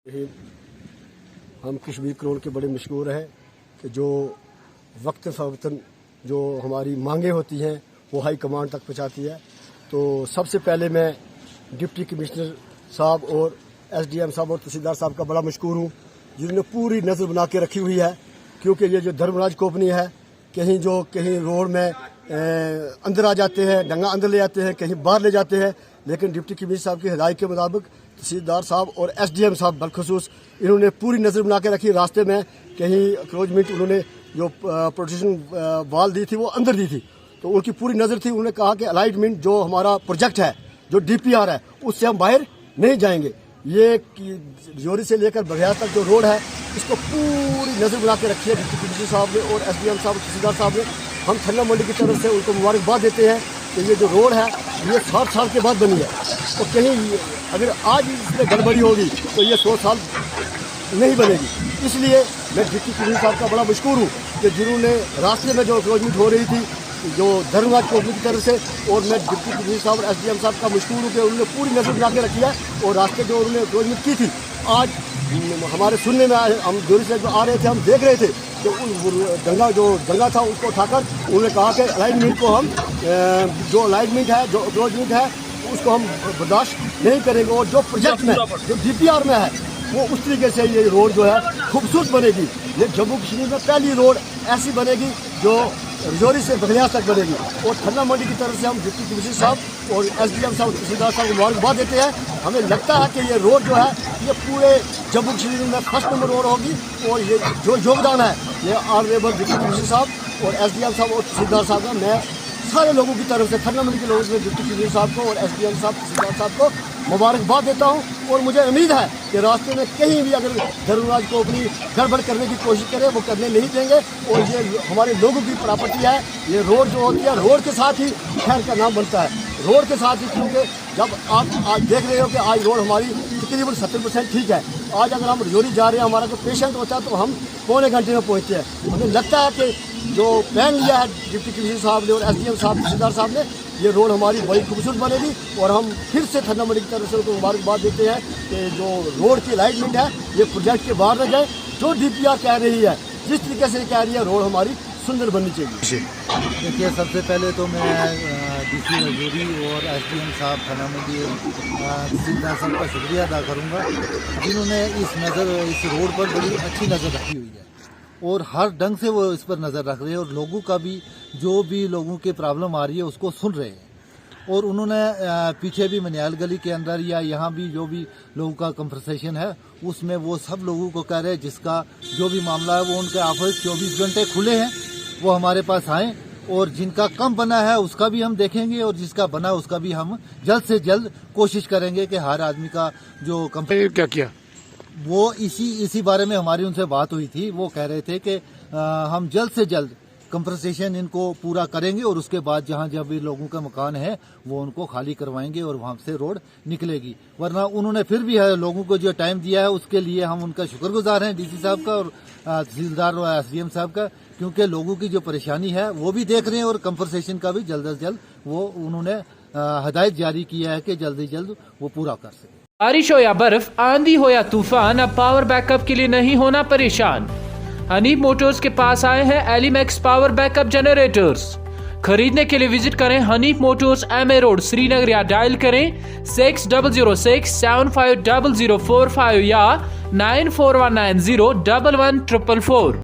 हम कश्मीर करोड़ के बड़े मशहूर हैं कि जो वक्त फ़वक्तन जो हमारी मांगे होती हैं वो हाई कमांड तक पहुंचाती है। तो सबसे पहले मैं डिप्टी कमिश्नर साहब और एसडीएम साहब और तहसीलदार साहब का बड़ा मशकूर हूँ, जिन्होंने पूरी नज़र बना के रखी हुई है। क्योंकि ये जो धर्मराज कंपनी है, कहीं रोड में अंदर आ जाते हैं, डंगा अंदर ले जाते हैं, कहीं बाहर ले जाते हैं। लेकिन डिप्टी कमिश्नर साहब की हिदायत के मुताबिक तहसीलदार साहब और एसडीएम साहब बलखसूस इन्होंने पूरी नज़र बना के रखी। रास्ते में कहीं अक्रोचमेंट उन्होंने जो प्रोटेक्शन वाल दी थी वो अंदर दी थी, तो उनकी पूरी नज़र थी। उन्होंने कहा कि अलाइनमेंट जो हमारा प्रोजेक्ट है, जो डीपीआर है, उससे हम बाहर नहीं जाएंगे। ये जोरी से लेकर बघियार तक जो रोड है, इसको पूरी नज़र बना के रखी है डिप्टी कमिश्नर साहब ने और एसडीएम साहब तहसीलदार साहब ने। हम ठन्ना मंडी की तरफ से उनको मुबारकबाद देते हैं कि ये जो रोड है ये 60 साल के बाद बनी है। तो कहीं अगर आज इसमें गड़बड़ी होगी तो ये 100 साल नहीं बनेगी। इसलिए मैं डिप्टी कमिश्नर साहब का बड़ा मशकूर हूँ कि जिन्होंने रास्ते में जो अक्रोचमेंट हो रही थी जो धर्मराज कंपनी की तरफ से, और मैं डिप्टी कमिश्नर साहब और एसडीएम साहब का मशकूर हूँ कि उन्होंने पूरी नज़र बना के रखी है। और रास्ते जो उन्होंने अक्रोचमेंट की थी, आज हमारे सुनने में हम जोरी से जो आ रहे थे, हम देख रहे थे कि दंगा था उसको उठाकर उन्होंने कहा कि अलाइनमेंट को हम जो अलाइनमेंट है, जो अक्रोचमेंट है, उसको हम बर्दाश्त नहीं करेंगे। और जो प्रोजेक्ट में जो डीपीआर में है वो उस तरीके से ये रोड जो है खूबसूरत बनेगी। ये जम्मू कश्मीर में पहली रोड ऐसी बनेगी जो रजौरी से बघियार तक बनेगी। और ठन्ना मंडी की तरफ से हम डिप्टी कमिश्नर साहब और एसडीएम साहब तहसीलदार साहब को मुबारकबाद देते हैं। हमें लगता है कि ये रोड जो है ये पूरे जम्मू कश्मीर में फर्स्ट नंबर रोड होगी। और ये जो योगदान है ये ऑनरेबल डिप्टी कमिश्नर साहब और एसडीएम साहब और तहसीलदार साहब का मैं सारे लोगों की तरफ से, ठन्ना मंडी के लोगों से डिप्टी कमिश्नर साहब को और एसडीएम साहब तहसीलदार साहब को मुबारकबाद देता हूँ। और मुझे उम्मीद है कि रास्ते में कहीं भी अगर धर्मराज को अपनी गड़बड़ करने की कोशिश करे वो करने नहीं देंगे। और ये हमारे लोगों की प्रॉपर्टी है। ये रोड जो होती है, रोड के साथ ही शहर का नाम बनता है, रोड के साथ ही। क्योंकि जब आप आज देख रहे हो कि आज रोड हमारी तकरीबन 70% ठीक है। आज अगर हम रजौरी जा रहे हैं, हमारा कोई पेशेंट होता है तो हम पौने घंटे में पहुँचते हैं। हमें लगता है कि जो प्लान लिया है डिप्टी कमिश्नर साहब ने और एसडीएम साहब तहसीलदार साहब ने, ये रोड हमारी बड़ी खूबसूरत बनेगी। और हम फिर से ठन्ना मंडी की तरफ से उनको मुबारकबाद देते हैं कि जो रोड की अलाइनमेंट है ये प्रोजेक्ट के बाहर न जाए। जो डीपीआर कह रही है, जिस तरीके से कह रही है, रोड हमारी सुंदर बननी चाहिए। देखिए, सबसे पहले तो मैं डीसी रजौरी और एसडीएम साहब ठन्ना मंडी तहसीलदार साहब का शुक्रिया अदा करूँगा, जिन्होंने इस रोड पर बड़ी अच्छी नज़र रखी हुई है और हर ढंग से वो इस पर नज़र रख रहे हैं। और लोगों का भी जो भी लोगों की प्रॉब्लम आ रही है उसको सुन रहे हैं। और उन्होंने पीछे भी मनियाल गली के अंदर या यहाँ भी जो भी लोगों का कंवर्सेशन है उसमें वो सब लोगों को कह रहे हैं जिसका जो भी मामला है वो उनके ऑफिस 24 घंटे खुले हैं, वो हमारे पास आएँ। और जिनका कम बना है उसका भी हम देखेंगे और जिसका बना उसका भी हम जल्द से जल्द कोशिश करेंगे कि हर आदमी का जो कंपनी क्या किया वो इसी बारे में हमारी उनसे बात हुई थी। वो कह रहे थे कि हम जल्द से जल्द कंपनसेशन इनको पूरा करेंगे और उसके बाद जहां जब भी लोगों का मकान है वो उनको खाली करवाएंगे और वहां से रोड निकलेगी। वरना उन्होंने फिर भी लोगों को जो टाइम दिया है उसके लिए हम उनका शुक्रगुजार हैं, डीसी साहब का और तहसीलदार और एसडीएम साहब का, क्योंकि लोगों की जो परेशानी है वो भी देख रहे हैं और कंपनसेशन का भी जल्द से जल्द वो उन्होंने हदायत जारी किया है कि जल्द से जल्द वो पूरा कर सके। बारिश हो या बर्फ, आंधी हो या तूफान, अब पावर बैकअप के लिए नहीं होना परेशान। हनीफ मोटर्स के पास आए हैं एलिमैक्स पावर बैकअप जनरेटर्स। खरीदने के लिए विजिट करें Hanif Motors, MA road, Srinagar, या डायल करें 6006 750045 या 9419011444।